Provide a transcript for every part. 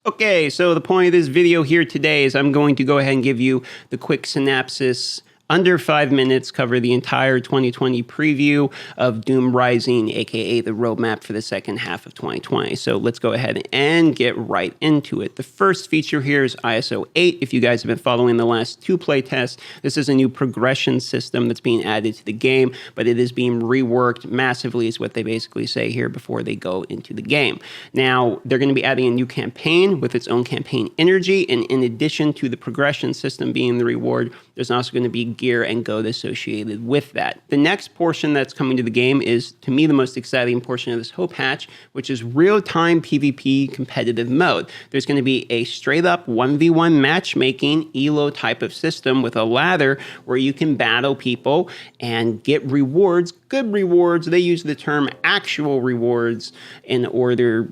Okay, so the point of this video here today is I'm going to go ahead and give you the quick synopsis. Under 5 minutes, cover the entire 2020 preview of Doom Rising, aka the roadmap for the second half of 2020. So let's go ahead and get right into it. The first feature here is ISO 8. If you guys have been following the last two playtests, this is a new progression system that's being added to the game, but it is being reworked massively is what they basically say here before they go into the game. Now, they're going to be adding a new campaign with its own campaign energy, and in addition to the progression system being the reward, there's also going to be gear and gold associated with that. The next portion that's coming to the game is, to me, the most exciting portion of this whole patch, which is real-time PvP competitive mode. There's going to be a straight-up 1v1 matchmaking ELO type of system with a ladder where you can battle people and get rewards, good rewards. They use the term actual rewards in order,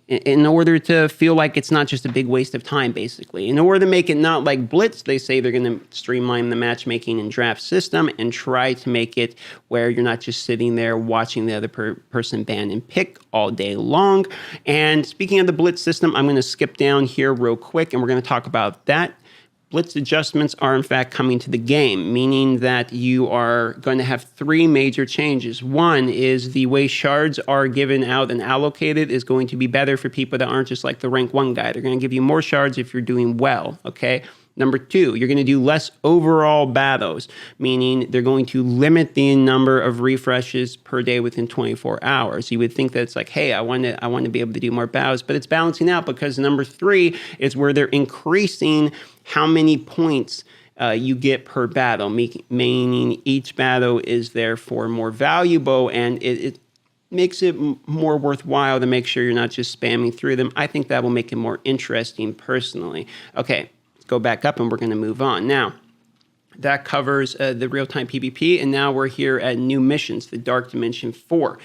in order to feel like it's not just a big waste of time, basically. In order to make it not like Blitz, they say they're going to streamline the matchmaking and draft system and try to make it where you're not just sitting there watching the other person ban and pick all day long. And speaking of the Blitz system, I'm going to skip down here real quick, and we're going to talk about that. Blitz adjustments are in fact coming to the game, meaning that you are going to have three major changes. One is the way shards are given out and allocated is going to be better for people that aren't just like the rank 1 guy. They're going to give you more shards if you're doing well, okay? Number 2, you're going to do less overall battles, meaning they're going to limit the number of refreshes per day within 24 hours. You would think that it's like, hey, I want to be able to do more battles, but it's balancing out because number 3 is where they're increasing how many points you get per battle, meaning each battle is therefore more valuable, and it makes it more worthwhile to make sure you're not just spamming through them. I think that will make it more interesting personally. Okay. Go back up and we're going to move on. Now, that covers the real-time PvP, and now we're here at new missions, the Dark Dimension 4.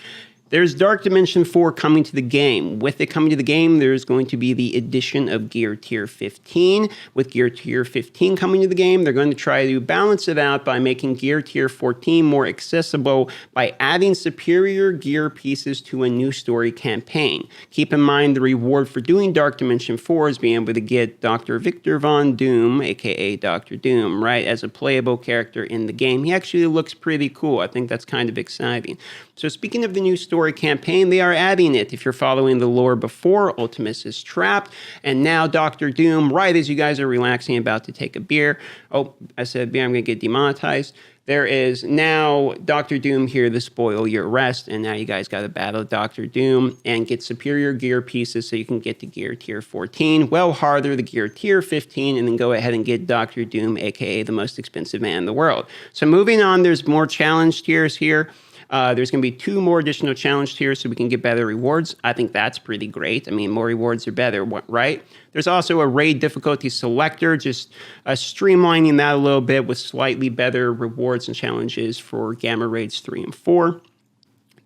There's Dark Dimension 4 coming to the game. With it coming to the game, there's going to be the addition of Gear Tier 15. With Gear Tier 15 coming to the game, they're going to try to balance it out by making Gear Tier 14 more accessible by adding superior gear pieces to a new story campaign. Keep in mind the reward for doing Dark Dimension 4 is being able to get Dr. Victor Von Doom, aka Dr. Doom, right, as a playable character in the game. He actually looks pretty cool. I think that's kind of exciting. So speaking of the new story campaign, they are adding it. If you're following the lore before, Ultimus is trapped, and now Dr. Doom, right as you guys are relaxing about to take a beer, oh, I said beer, I'm going to get demonetized. There is now Dr. Doom here to spoil your rest, and now you guys got to battle Dr. Doom and get superior gear pieces so you can get to Gear Tier 14, well harder the Gear Tier 15, and then go ahead and get Dr. Doom, aka the most expensive man in the world. So moving on, there's more challenge tiers here. There's going to be 2 more additional challenge tiers so we can get better rewards. I think that's pretty great. I mean, more rewards are better, right? There's also a raid difficulty selector, just streamlining that a little bit with slightly better rewards and challenges for Gamma Raids 3 and 4.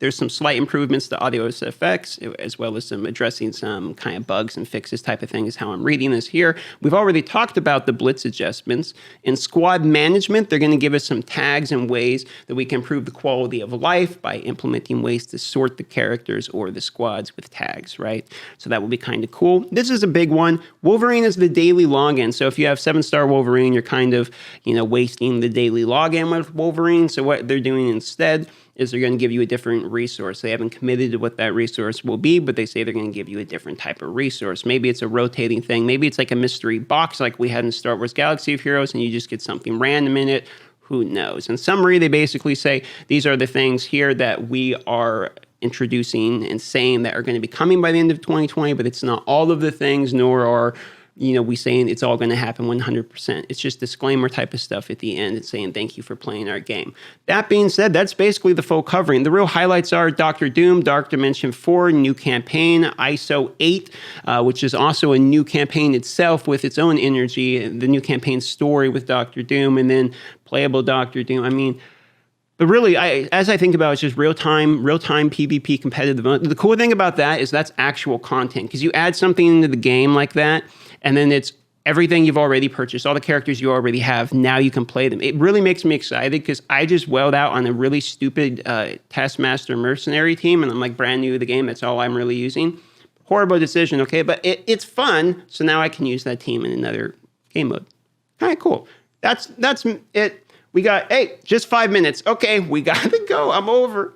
There's some slight improvements to audio effects, as well as some addressing some kind of bugs and fixes type of thing is how I'm reading this here. We've already talked about the Blitz adjustments. In squad management, they're going to give us some tags and ways that we can improve the quality of life by implementing ways to sort the characters or the squads with tags, right? So that will be kind of cool. This is a big one. Wolverine is the daily login. So if you have 7-star Wolverine, you're kind of, wasting the daily login with Wolverine. So what they're doing instead is they're going to give you a different resource. They haven't committed to what that resource will be, but they say they're going to give you a different type of resource. Maybe it's a rotating thing. Maybe it's like a mystery box like we had in Star Wars Galaxy of Heroes, and you just get something random in it. Who knows? In summary, they basically say these are the things here that we are introducing and saying that are going to be coming by the end of 2020, but it's not all of the things, nor are we saying it's all going to happen 100%. It's just disclaimer type of stuff at the end. It's saying thank you for playing our game. That being said, that's basically the full covering. The real highlights are Dr. Doom, Dark Dimension 4, new campaign, ISO 8, which is also a new campaign itself with its own energy, the new campaign story with Dr. Doom, and then playable Dr. Doom. I mean, but really, as I think about it, it's just real-time PvP competitive. The cool thing about that is that's actual content, because you add something into the game like that, and then it's everything you've already purchased, all the characters you already have, now you can play them. It really makes me excited because I just welled out on a really stupid Taskmaster mercenary team, and I'm like brand new to the game. That's all I'm really using. Horrible decision, okay? But it's fun, so now I can use that team in another game mode. All right, cool. That's it. We got, hey, just 5 minutes. Okay, we got to go. I'm over.